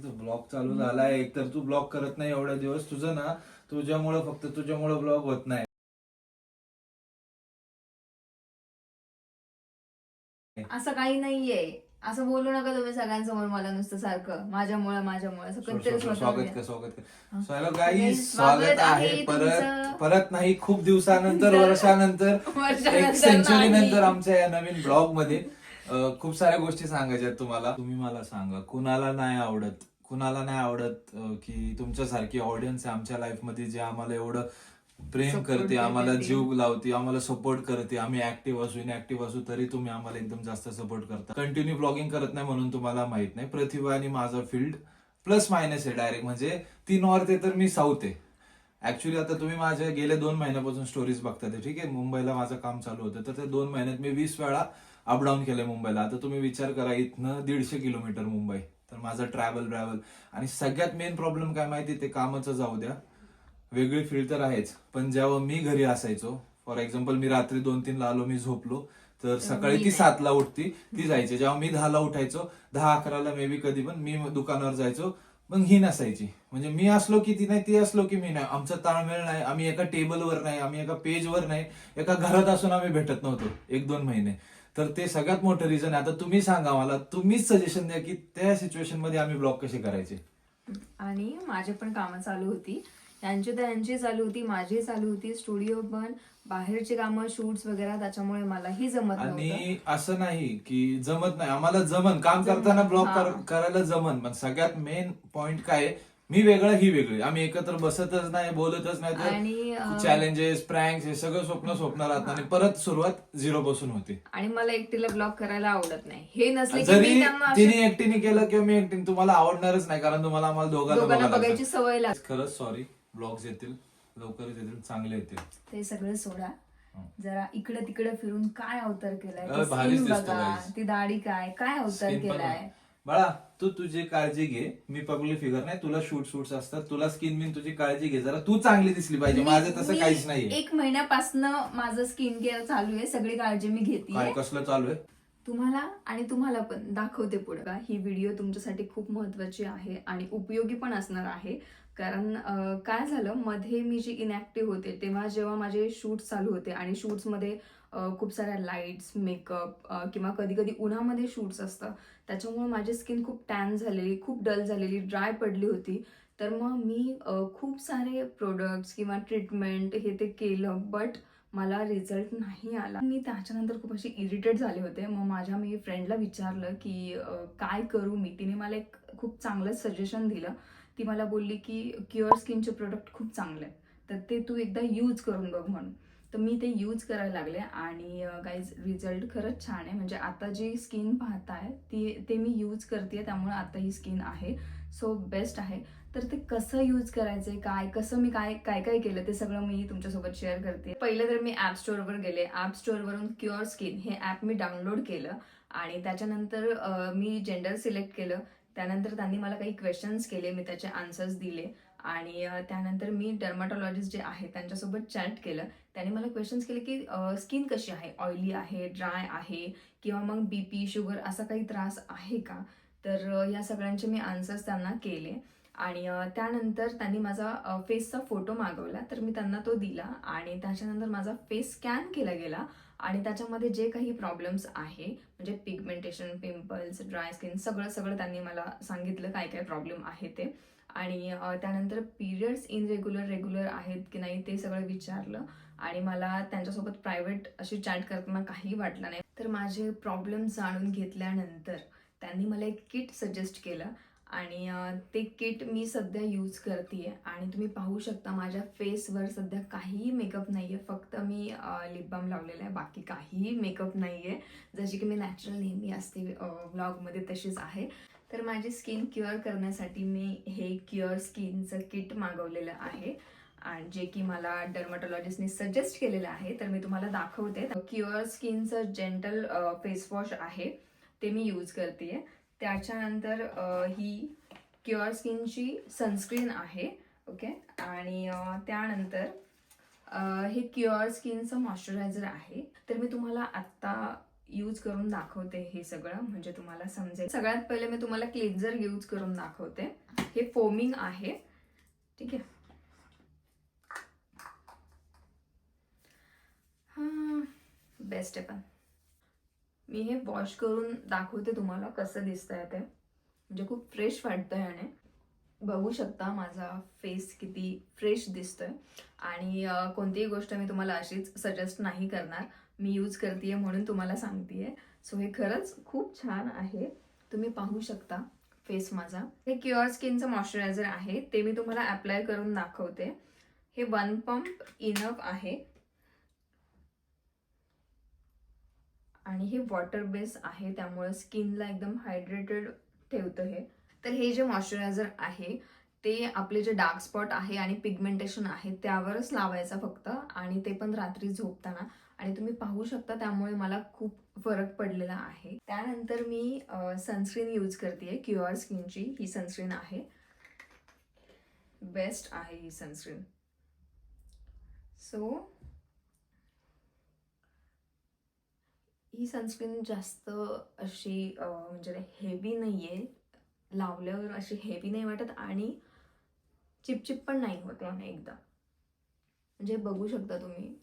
Blog चालू झालाय. एक तर तू ब्लॉग करत नाही एवढ्या दिवस. तुझं ना तुझ्यामुळं, फक्त तुझ्यामुळं ब्लॉग होत नाही. असं काही नाहीये. असं बोलू नका तुम्ही सगळ्यांसमोर मला नुसतं सारखं माझ्यामुळे असं कधीतरी स्वागत कर, स्वतःवर स्वागत कर. हा. चलो गाईस, स्वागत स्वागत आहे आहे परत. तुमचं. परत नाही, खूप दिवसानंतर, तर- वर्षानंतर, एक वर्षानंतर सेंचुरी नाही. नंतर आमच्या या नवीन ब्लॉग मध्ये खूप साऱ्या गोष्टी सांगायच्या आहेत तुम्हाला. तुम्ही मला सांगा, कुणाला नाही आवडत, कुणाला नाही आवडत की तुमच्यासारखी ऑडियन्स आहे आमच्या लाईफ मध्ये, जे आम्हाला एवढं प्रेम Support करते, आम्हाला करते. जीव लावते, आम्हाला सपोर्ट करते. आम्ही ऍक्टिव्ह असू, इनऍक्टिव्ह असू, तरी तुम्ही आम्हाला एकदम जास्त सपोर्ट करता. कंटिन्यू ब्लॉगिंग करत नाही म्हणून तुम्हाला माहित नाही. प्रतिभा आणि माझं फील्ड प्लस मायनस आहे डायरेक्ट. म्हणजे ती नॉर्थ आहे तर मी साऊथ आहे. ऍक्च्युली आता तुम्ही माझ्या गेल्या 2 महिन्यापासून स्टोरीज बघताय, ठीक आहे. मुंबईला माझं काम चालू होतं, तर त्या 2 महिन्यात मी 20 वेळा अपडाऊन केलंय मुंबईला. आता तुम्ही विचार करा, इथनं 150 किलोमीटर मुंबई, तर माझं ट्रॅव्हल. आणि सगळ्यात मेन प्रॉब्लेम काय माहिती, ते कामाचं जाऊ द्या, वेगळी फील्ड तर आहेच, पण जेव्हा मी घरी असायचो, फॉर एक्झाम्पल मी रात्री 2-3 ला आलो, मी झोपलो, तर सकाळी ती 7 ला उठती, ती जायची. जेव्हा मी 10 ला उठायचो, 10-11 ला मे बी कधी पण मी दुकानावर जायचो, मग ही नसायची. म्हणजे मी असलो की ती नाही, ती असलो की मी नाही. आमचा ताळमेळ नाही, आम्ही एका टेबलवर नाही, आम्ही एका पेजवर नाही, एका घरात असून आम्ही भेटत नव्हतो 1-2 महिने. तर ते सगळ्यात मोठं रिझन आहे. आता तुम्ही सांगा मला, तुम्हीच सजेशन द्या की त्या सिच्युएशन मध्ये आम्ही ब्लॉग कसे करायचे. आणि माझे पण कामं चालू होती, त्यांची चालू होती, माझी चालू होती, स्टुडिओ पण, बाहेरची कामं, शूट्स वगैरे, त्याच्यामुळे मलाही जमत नव्हतं. आणि असं नाही की जमत नाही, आम्हाला जमन, काम जमन, करताना ब्लॉग हा. करायला जमन, पण सगळ्यात मेन पॉइंट काय आहे, मी वेगळं ही वेगळी, आम्ही एकत्र बसतच नाही, बोलतच नाही, आणि तर चॅलेंजेस, प्रँक्स, हे सगळं स्वप्न राहत आणि परत सुरुवात 0 पासून होते. आणि मला एकटीला ब्लॉग करायला आवडत नाही. हे नसले की जरी मी त्यांना अशा तिने एकटीने केलं किंवा मी एकटीने, तुम्हाला आवडणारच नाही, कारण तुम्हाला आम्हाला दोघांना दोघांना बघायची सवय लागते. खरंच सॉरी. ब्लॉग्स येतील, लवकरच येतील, चांगले येतील. ते सगळं सोडा, जरा इकडे तिकडे फिरून काय अवतार केलाय, ते भारीच स्किन दिसतो बघा, guys. ती दाढी काय अवतार Skin पण केलाय. बाळा, तू तुझी काळजी घे. मी पब्लिक फिगर नाही, तुला शूट्स असतात, तुला स्किन बिन तुझी काळजी घे जरा. तू चांगली दिसली पाहिजे, माझं तसं काहीच नाहीये. 1 महिन्यापासून माझं स्किन केअर चालू आहे, सगळी काळजी मी काय घेते. कसलं चालू आहे? तुम्हाला आणि तुम्हाला पण दाखवते पुढे. ही व्हिडिओ तुमच्यासाठी खूप महत्वाची आहे आणि उपयोगी पण असणार आहे. कारण काय झालं, मध्ये मी जी इनॅक्टिव्ह होते, तेव्हा जेव्हा माझे शूट्स चालू होते आणि शूट्समध्ये खूप साऱ्या लाईट्स, मेकअप किंवा कधी कधी उन्हामध्ये शूट्स असतं, त्याच्यामुळे माझी स्किन खूप टॅन झालेली, खूप डल झालेली, ड्राय पडली होती. तर मग मी खूप सारे प्रोडक्ट्स किंवा ट्रीटमेंट हे ते केलं, बट मला रिझल्ट नाही आला. मी त्याच्यानंतर खूप अशी इरिटेट झाले होते. मग मी फ्रेंडला विचारलं की काय करू मी. तिने मला एक खूप चांगलं सजेशन दिलं. ती मला बोलली की क्युअर स्किनचे प्रोडक्ट खूप चांगले आहेत, तर ते तू एकदा यूज करून बघ म्हणून. तर मी ते यूज करायला लागले आणि गाईज रिझल्ट खरंच छान आहे. म्हणजे आता जी स्किन पाहताय ते मी यूज करते, त्यामुळे आता ही स्किन आहे, सो बेस्ट आहे. तर ते कसं यूज करायचंय, कसं मी काय केलं, ते सगळं मी तुमच्यासोबत शेअर करते. पहिलं तर मी ॲप स्टोअरवर गेले. ॲप स्टोअरवरून क्युअर स्किन हे ॲप मी डाउनलोड केलं आणि त्याच्यानंतर मी जेंडर सिलेक्ट केलं. त्यानंतर त्यांनी मला काही क्वेश्चन्स केले, मी त्याचे आन्सर्स दिले आणि त्यानंतर मी डर्माटॉलॉजिस्ट जे आहे त्यांच्यासोबत चॅट केलं. त्यांनी मला क्वेश्चन्स केले की स्किन कशी आहे, ऑइली आहे, ड्राय आहे, किंवा मग BP, शुगर असा काही त्रास आहे का. तर या सगळ्यांचे मी आन्सर्स त्यांना केले आणि त्यानंतर त्यांनी माझा फेसचा फोटो मागवला, तर मी त्यांना तो दिला आणि त्याच्यानंतर माझा फेस स्कॅन केला गेला आणि त्याच्यामध्ये जे काही प्रॉब्लेम्स आहे, म्हणजे पिगमेंटेशन, पिंपल्स, ड्राय स्किन, सगळं त्यांनी मला सांगितलं काय प्रॉब्लेम आहे ते. आणि त्यानंतर पिरियड्स रेग्युलर आहेत की नाही ते सगळं विचारलं आणि मला त्यांच्यासोबत प्रायव्हेट अशी चॅट करताना काही वाटलं नाही. तर माझे प्रॉब्लेम जाणून घेतल्यानंतर त्यांनी मला एक किट सजेस्ट केलं आणि ते किट मी सध्या यूज करते आणि तुम्ही पाहू शकता माझ्या फेसवर सध्या काहीही मेकअप नाही आहे. फक्त मी लिप बाम लावलेला आहे, बाकी काहीही मेकअप नाही आहे. जशी की मी नॅचरल नेहमी असते व्लॉगमध्ये तशीच आहे. तर माझी स्किन क्युअर करण्यासाठी मी हे क्युअर स्किनचं किट मागवलेलं आहे आणि जे की मला डर्माटॉलॉजिस्टने सजेस्ट केलेलं आहे. तर मी तुम्हाला दाखवते. क्युअर स्किनचं जेंटल फेस वॉश आहे, ते मी यूज करते. त्याच्यानंतर ही क्युअर स्किनची सनस्क्रीन आहे, ओके. आणि त्यानंतर हे क्युअर स्किनचं मॉइश्चरायझर आहे. तर मी तुम्हाला आत्ता यूज करून दाखवते हे सगळं, म्हणजे तुम्हाला समजेल. सगळ्यात पहिले मी तुम्हाला क्लिन्झर यूज करून दाखवते. हे फोमिंग आहे, ठीक आहे. बेस्ट आहे. पण मी हे वॉश करून दाखवते तुम्हाला कसं दिसतंय ते, म्हणजे खूप फ्रेश वाटतंय. आणि बघू शकता माझा फेस किती फ्रेश दिसतोय. आणि कोणतीही गोष्ट मी तुम्हाला अशीच सजेस्ट नाही करणार, मी यूज करतेय म्हणून तुम्हाला सांगतेय. सो हे खरंच खूप छान आहे, तुम्ही पाहू शकता फेस माझा. हे क्युअर स्किनचं मॉइश्चरायझर आहे, ते मी तुम्हाला अप्लाय करून दाखवते. हे 1 पंप इनफ आहे आणि हे वॉटर बेस आहे, त्यामुळे स्किनला एकदम हायड्रेटेड ठेवतं हे. तर हे जे मॉइश्चरायझर आहे ते आपले जे डार्क स्पॉट आहे आणि पिगमेंटेशन आहे त्यावरच लावायचं फक्त, आणि ते पण रात्री झोपताना. आणि तुम्ही पाहू शकता त्यामुळे मला खूप फरक पडलेला आहे. त्यानंतर मी सनस्क्रीन यूज करते, क्युअर स्किनची ही सनस्क्रीन आहे. बेस्ट आहे ही सनस्क्रीन. सो ही सनस्क्रीन जास्त अशी म्हणजे हेवी नाहीये, लावल्यावर अशी हेवी नाही वाटत आणि चिपचिप पण नाही होत याने एकदम. म्हणजे बघू शकता तुम्ही,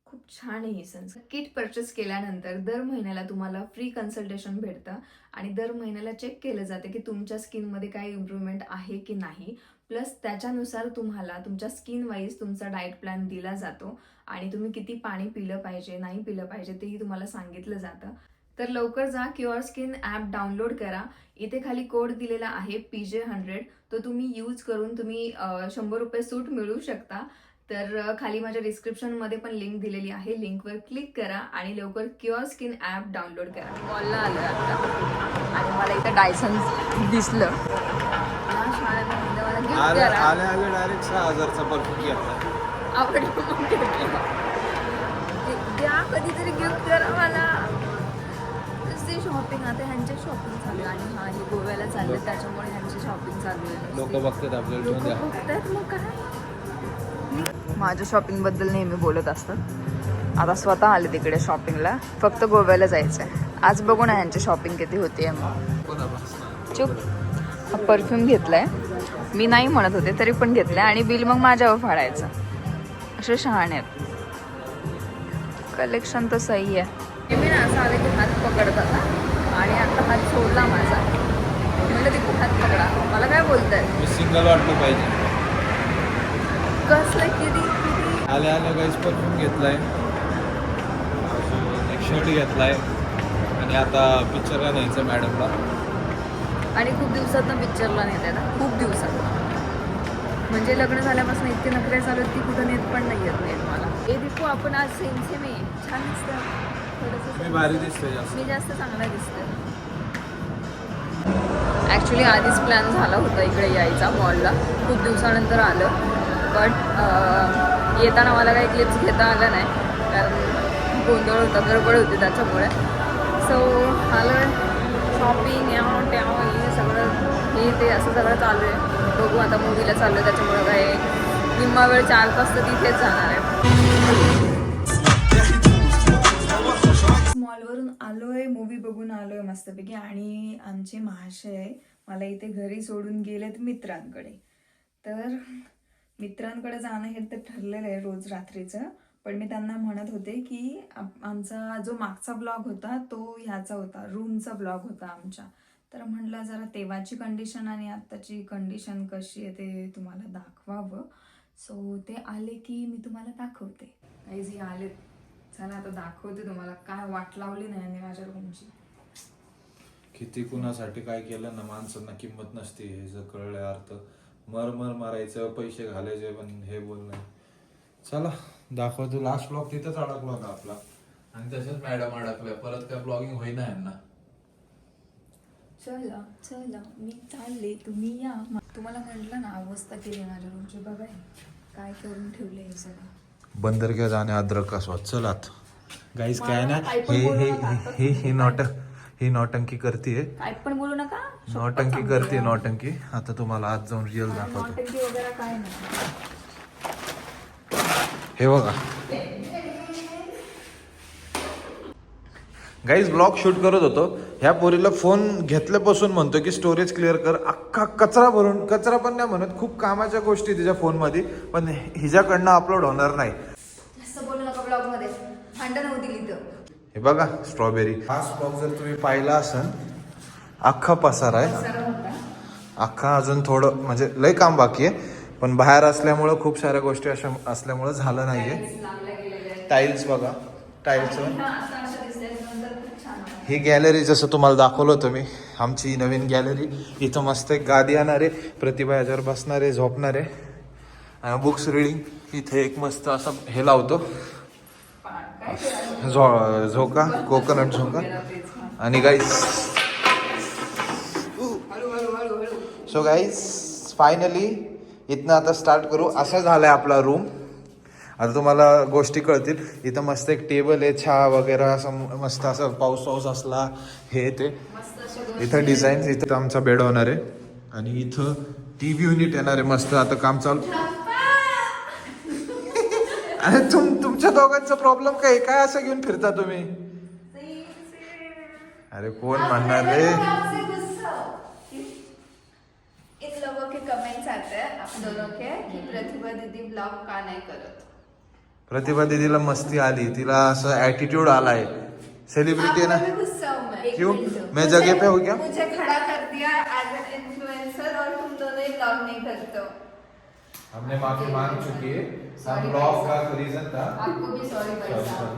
खूप छान आहे ही सनस्क्रीन. किट परचेस केल्यानंतर दर महिन्याला तुम्हाला फ्री कन्सल्टेशन भेटतं आणि दर महिन्याला चेक केलं जातं की तुमच्या स्किनमध्ये काय इम्प्रूव्हमेंट आहे की नाही. प्लस त्याच्यानुसार तुम्हाला तुमच्या स्किन वाईज तुमचा डाएट प्लॅन दिला जातो आणि तुम्ही किती पाणी पिलं पाहिजे नाही पिलं पाहिजे तेही तुम्हाला सांगितलं जातं. तर लवकर जा, क्युअर स्किन ॲप डाउनलोड करा. इथे खाली कोड दिलेला आहे PJ100, तो तुम्ही यूज करून तुम्ही 100 रुपये सूट मिळवू शकता. तर खाली माझ्या डिस्क्रिप्शनमध्ये पण लिंक दिलेली आहे, लिंकवर क्लिक करा आणि लवकर क्युअर स्किन ॲप डाउनलोड करा. मॉलला आलं आता आणि मला इथं डायसन दिसलं. आले आले डायरेक्ट 6,000चा परफ्यूम घेतला. द्या कधीतरी गिफ्ट करा मला. नुसती शॉपिंग, आता ह्यांचे शॉपिंग चालू आहे आणि हा हे गोव्याला चालले त्याच्यामुळे ह्यांची शॉपिंग चालू आहे. लोक बघतात आपल्याला, लोक बघतात मग काय. माझ्या शॉपिंग बद्दल नेहमी बोलत असतात. आता स्वतः आले तिकडे शॉपिंगला, फक्त गोव्याला जायचंय. आज बघू ना ह्यांची शॉपिंग किती होतीये. मग चुप. हा परफ्यूम घेतलाय, मी नाही म्हणत होते तरी पण घेतलाय आणि बिल मग माझ्यावर फाडायचं. असे शहाणे आहेत. कलेक्शन तर सही आहे. मी ना असं आले की हात पकडतात आणि आता हात सोडला माझा, म्हणलं तिकडे हात पकडा. मला काय बोलताय, मी सिंगल वाटलं पाहिजे. कसलं किती आले आले गाईस परफ्यूम घेतलाय, अजून एक शर्ट घेतलाय आणि आता पिक्चरला न्यायचं मॅडमला. आणि खूप दिवसात पिक्चरला नेते ना, खूप दिवसात. म्हणजे लग्न झाल्यापासून इतके नखरे चालू आहेत की कुठं नेत पण नाही येत नाही मला. हे दिपू आपण आज सेम आहे, छान दिसतं. मी भारी दिसतोय जास्त. मी जास्त चांगला दिसते. ॲक्च्युली आधीच प्लॅन झाला होता इकडे यायचा मॉलला, खूप दिवसानंतर आलं. बट येताना मला काही क्लिप्स घेता आल्या नाही कारण गोंधळ होता, गडबड होती त्याच्यामुळे. सो आलं शॉपिंग यावं त्यावं हे सगळं, हे ते असं सगळं चालू आहे. बघू आता मूवीला चालू आहे त्याच्यामुळं काय निम्मा वेळ 4 तास तर तिथेच जाणार आहे. मॉलवरून आलोय, मूवी बघून आलोय मस्तपैकी आणि आमचे महाशय मला इथे घरी सोडून गेलेत मित्रांकडे. तर मित्रांकडे जाणं हे तर ठरलेलं आहे रोज रात्रीचं. पण मी त्यांना म्हणत होते की आमचा जो मागचा ब्लॉग होता तो ह्याचा होता, रूमचा ब्लॉग होता आमच्या. तर म्हटलं जरा तेव्हाची कंडिशन आणि आत्ताची कंडिशन कशी आहे ते तुम्हाला दाखवावं. सो ते आले की मी तुम्हाला दाखवते. काहीच हे आले, चला आता दाखवते तुम्हाला. काय वाट लावली नाही माझ्या रूमची. किती कुणासाठी काय केलं ना, माणसांना किंमत नसते हे जर कळलं अर्थ. मर मारायचं, पैसे घालायचे, पण हे बोलणं. चला दाखवतो. लास्ट ब्लॉग तिथंच अडकलो होता आपला आणि तसेच मॅडम अडकल्या. परत काय ब्लॉगिंग होईना यांना. चला चला मी चालले, तुम्ही या. तुम्हाला म्हटलं ना अवस्था केली माझ्या रूमची. बघा काय करून ठेवले हे सगळं. बंदर क्या जाणे अद्रक का स्वाद. चलात गाईस काय ना, काय पण बोलू नका. ही नौटंकी करते, काय पण बोलू नका. नौटंकी करते नौटंकी. आता तुम्हाला आज जाऊन रिअल दाखवतो. नौटंकी वगैरे काय नाही. हे बघा गाईज ब्लॉग शूट करत होतो. ह्या पोरीला फोन घेतल्यापासून म्हणतो की स्टोरेज क्लिअर कर, अख्खा कचरा भरून, कचरा पण नाही म्हणत, खूप कामाच्या गोष्टी तिच्या फोनमध्ये, पण हिच्याकडनं अपलोड होणार नाही. असं बोलू नका ब्लॉग मध्ये, भांडण होतील इथं. हे बघा स्ट्रॉबेरी. हा ब्लॉग जर तुम्ही पाहिला असेल, अख्खा पसारा आहे, सरळ होता. अख्खा अजून थोडं म्हणजे लय काम बाकी आहे, पण बाहेर असल्यामुळं खूप साऱ्या गोष्टी अशा असल्यामुळं झालं नाहीये. लांबल्या गेलेल्या आहेत. टाईल्स बघा, टाईल्स. आणि हा आता अशा दिसतात, नंतर खूप छान आहे. ही गॅलरी जसं तुम्हाला दाखवलं होतं मी, आमची नवीन गॅलरी. इथं मस्त एक गादी येणार आहे, प्रतिभा याच्यावर बसणार आहे, झोपणार आहे. Books reading. इथे एक मस्त असा हे लावतो, झोका, कोकोनट झोका. आणि गाईस, सो गाईस फायनली इथनं आता स्टार्ट करू. असं झालंय आपला रूम. आता तुम्हाला गोष्टी कळतील. इथं मस्त एक टेबल आहे, चहा वगैरे असं मस्त, असं पाऊस असला हे ते. इथं डिझाईन. इथं आमचा बेड होणार आहे आणि इथं टीव्ही युनिट येणार आहे मस्त. आता काम चालू. अरे तुमच्या दोघांचा प्रॉब्लेम काय असं घेऊन फिरता तुम्ही? अरे कोण म्हणणार रे? इन लोगों के कमेंट्स आते हैं आप दोनों के कि प्रतिभा दीदी ब्लॉग का नहीं करत. प्रतिभा दीदीला मस्ती आली, तिला असं ऍटिट्यूड आलाय. सेलिब्रिटी है ना. क्यों? मैं जगह पे हूँ क्या? मुझे खड़ा कर दिया एज एन इन्फ्लुएंसर और तुम दोनों ही ब्लॉग नहीं करते हो. हमने माफी मांग चुकी है. हम ब्लॉग का रीजन था. आपको भी सॉरी भाई साहब.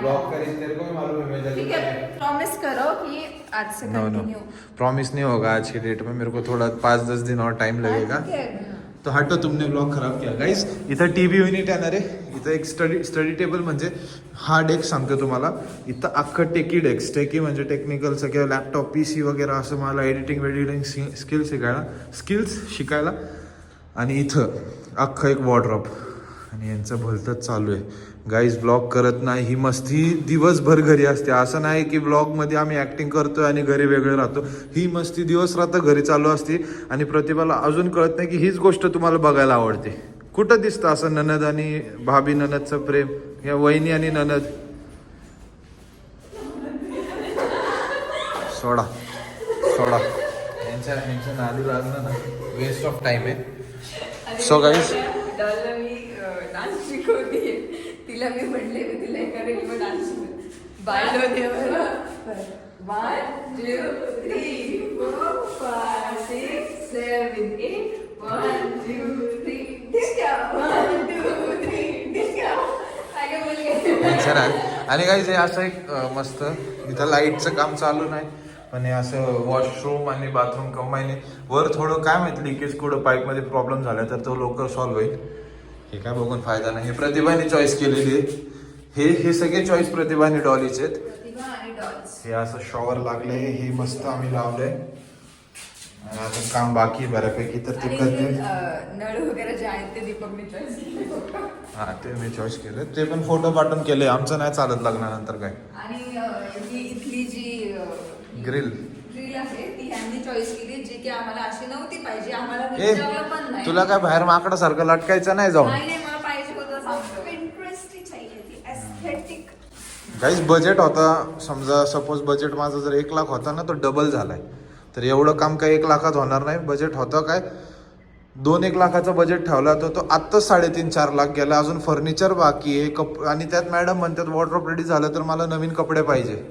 ब्लॉग का रीजन तेरे को भी मालूम है. मैं ठीक है, प्रॉमिस करो कि आज से नो कंटिन्यू. प्रॉमिस नहीं होगा आज की डेट में. मेरे को थोड़ा 5-10 दिन और टाइम लगेगा. तो हटो, तुमने ब्लॉग खराब किया. गाइस इथं टीव्ही युनिट येणार आहे. इथं एक स्टडी टेबल म्हणजे हा डेस्क सांगतो तुम्हाला. इथं अख्खं टेकी डेस्क. टेकी म्हणजे टेक्निकलचं किंवा लॅपटॉप PC वगैरे असं मला एडिटिंग स्किल्स शिकायला. आणि इथं अख्खं एक वॉर्डरोब. आणि यांचं भलतंच चालू आहे. गाईज ब्लॉग करत नाही, ही मस्ती दिवसभर घरी असते. असं नाही की ब्लॉगमध्ये आम्ही ॲक्टिंग करतोय आणि घरी वेगळे राहतो. ही मस्ती दिवस रात्र घरी चालू असते. आणि प्रतिभाला अजून कळत नाही की हीच गोष्ट तुम्हाला बघायला आवडते. कुठं दिसतं असं ननद आणि भाभी ननदचं प्रेम, या वहिनी आणि ननद? सोडा यांच्या नादी लागणं ना वेस्ट ऑफ टाइम आहे. सो गाईज डॉलला मी डान्स शिकवते. तिला मी म्हणले मी तिला एका रील डान्स बायलो देवर 1 2 3 4 5 6 7 8 1 2 3 डिस्का 1 2 3 डिस्का. काय बोलले. आणि गाईज हे असं एक मस्त इथं लाईटचं काम चालू नाही, पण हे असं वॉशरूम आणि बाथरूम कंबाईन. वर थोडं काय माहिती लिकेज कुठं पाईपमध्ये प्रॉब्लेम झाला तर तो लवकर सॉल्व्ह होईल. हे काय बघून फायदा नाही. हे प्रतिभाने चॉईस केलेली आहे. हे सगळे चॉईस प्रतिभाने डॉलीचे आहेत. प्रतिभा आणि डॉल्स. हे असं शॉवर लागले, हे मस्त आम्ही लावलंय. आणि आता काम बाकी बऱ्यापैकी, तर ते करते. नळ वगैरे जे आहेत ते दीपकने चॉईस केले. हा ते मी चॉईस केलं. ते पण फोटो पाठवून केले. आमचं नाही चालत लग्नानंतर काय. आणि ही इथली जी ग्रिल आहे ती ह्यांनी चॉईस केली, जी की आम्हाला अशी नव्हती पाहिजे. आम्हाला ए विचारलं पण नाही. तुला काय बाहेर माकडासारखं लटकायचं नाही जाऊन. नाही मला पाहिजे होतं सांगतो. इंटरेस्टिंग चाहिए थी एस्थेटिक. काहीच बजेट होता. समजा सपोज बजेट माझं जर 1 लाख होता ना, तो डबल झालाय. तर एवढं काम काय 1 लाखात होणार नाही. बजेट होतं काय 2-1 लाखाचा बजेट ठेवला होता, तो आत्ताच 3.5-4 लाख गेला. अजून फर्निचर बाकी आहे. आणि त्यात मॅडम म्हणतात वॉर्डरोब रेडी झालं तर मला नवीन कपडे पाहिजे.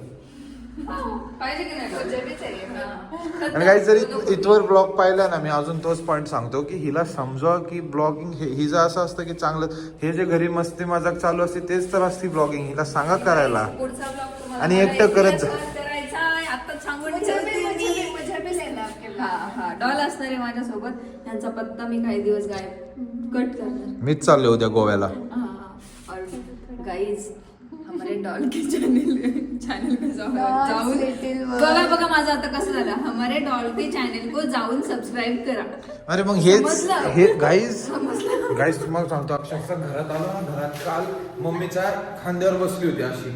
पाहिजे की नाही मुझे भी चाहिए. आणि काही जरी इथवर ब्लॉग पाहिला ना, मी अजून तोच पॉईंट सांगतो की हिला समजावा की ब्लॉगिंग हिचं असं असतं की चांगलं. हे जे घरी मस्ती मजाक चालू असते तेच तर असते ब्लॉगिंग. हिला सांगा करायला. पुढचा ब्लॉग तुम्हाला आणि एकटं करत जा. करायचा आता सांगून हा डॉल असणार आहे माझ्यासोबत. त्यांचा पत्ता मी काही दिवस गायब कट करणार. मीच चालले उद्या गोव्याला. और गाइस हमारे डॉल के चॅनल पे जाऊन बघा माझं आता कसं झालं. हमारे डॉल के चॅनल को जाऊन सबस्क्राईब करा. अरे मग हे गाईज तुम्हाला सांगतो, अक्षरशः घरात आलो ना, घरात काल मम्मीच्या खांद्यावर बसली होती अशी.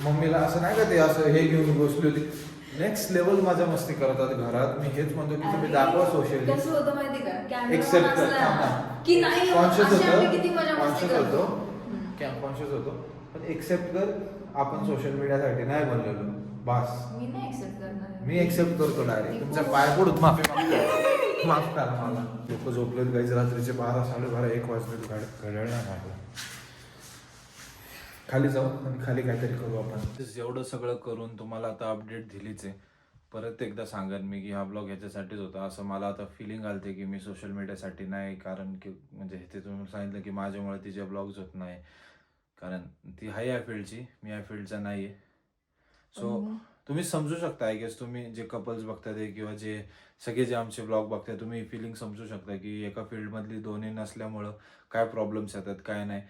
मम्मीला असं नाही का ते असं हे घेऊन बसली होती. नेक्स्ट लेवल माझ्या मस्ती करतात घरात. मी हेच म्हणतो की तुम्ही दाखवा सोशली. कसं होतं माहिती का, एक्सेप्ट कर की नाही कॉन्शियस अशी आम्ही किती मजा मस्ती कॉन्शियस करतो. होतो, पण एक्सेप्ट कर. आपण सोशल मीडियासाठी नाही बनलेलो. बस मी नाही एक्सेप्ट करणार. मी एक्सेप्ट करतो डायरेक्ट. तुमच्या पाय पडून माफ करा मला. लोक झोपलेत गाईज, रात्रीचे 12, 12:30, 1 वाजलेत. घड्याळ नाही काढलं. खाली जाऊ आणि खाली काहीतरी करू आपण. एवढं सगळं करून तुम्हाला आता अपडेट दिलीच आहे. परत एकदा सांगेन मी की हा ब्लॉग ह्याच्यासाठीच होता. असं मला आता फिलिंग आलते की मी सोशल मीडियासाठी नाही, कारण की म्हणजे ते तुम्ही सांगितलं की माझ्यामुळे तिचे ब्लॉग्स होत नाही, कारण ती आहे या फील्डची, मी या फील्डचा नाही आहे. सो तुम्ही समजू शकता, आय गेस तुम्ही जे कपल्स बघतात किंवा जे सगळे जे आमचे ब्लॉग बघताय, तुम्ही फिलिंग समजू शकता की एका फील्डमधली दोन्ही नसल्यामुळं काय प्रॉब्लेम्स येतात काय नाही.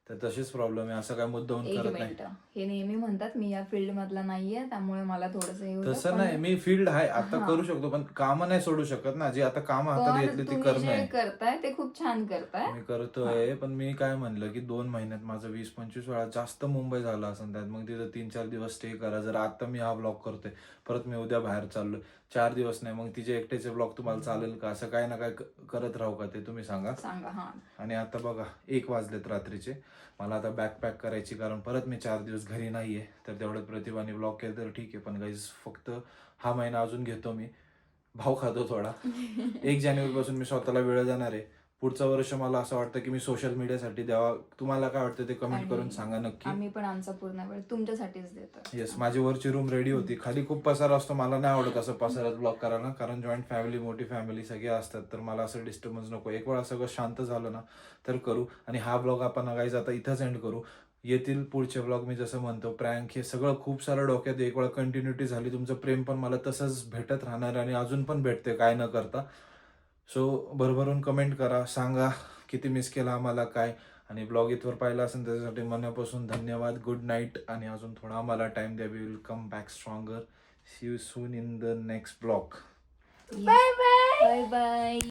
तर तसेच प्रॉब्लेम आहे, असं काय मुद्दाहून एक करत नाही. मिनिट, हे नेहमी म्हणतात मी या फील्ड मधला नाहीये त्यामुळे मला थोडंसं हे होतं. तसं नाही, मी फील्ड आहे आता, हा. करू शकतो, पण कामं नाही सोडू शकत ना. जी आता कामं हातात पण घेतली ती तुम्ही करणं जे आहे. करताय ते खूप छान करताय. मी करतोय, पण मी काय म्हणलं की 2 महिन्यात माझं 20-25 वेळा जास्त मुंबई झालं असं त्यात. मग तिथं 3-4 दिवस स्टे करा. जर आता मी हा ब्लॉग करतोय, परत मी उद्या बाहेर चाललोय, 4 दिवस नाही, मग तिचे एकटेचे ब्लॉग तुम्हाला चालेल का? असं काय ना काय करत राहू का, ते तुम्ही सांगा. हा. आणि आता बघा 1 वाजलेत रात्रीचे. मला आता बॅग पॅक करायची, कारण परत मी 4 दिवस घरी नाहीये. तर तेवढ्यात प्रतिभाने ब्लॉग केलं तर ठीक आहे, पण गाईज फक्त हा महिना अजून घेतो मी. भाव खातो थोडा. 1 जानेवारीपासून मी स्वतःला वेळ देणार आहे. पुढचं वर्ष मला असं वाटतं की मी सोशल मीडियासाठी द्यावा. तुम्हाला काय वाटतं ते कमेंट करून सांगा नक्की. आम्ही पण आमचा पूर्ण वेळ तुमच्यासाठीच देतो. येस, माझी वरची रूम रेडी होती. खाली खूप पसारा असतो, मला नाही आवडत असं पसारात ब्लॉग करायला, कारण जॉईंट फॅमिली, मोठी फॅमिली सगळे असतात, तर मला असं डिस्टर्बन्स नको. एक वेळा सगळं शांत झालं ना तर करू. आणि हा ब्लॉग आपण गाईज आता इथंच एंड करू. येतील पुढचे ब्लॉग मी जसं म्हणतो, प्रँक हे सगळं खूप सारं डोक्यात. एक वेळा कंटिन्युटी झाली, तुमचं प्रेम पण मला तसंच भेटत राहणार आणि अजून पण भेटते काय न करता. सो भरभरून कमेंट करा, सांगा किती मिस केला आम्हाला काय. आणि ब्लॉग इथवर पाहिला असेल त्याच्यासाठी मनापासून धन्यवाद. Good night. आणि अजून थोडा आम्हाला टाइम द्या. We will come back stronger. See you soon in the next blog. Bye bye.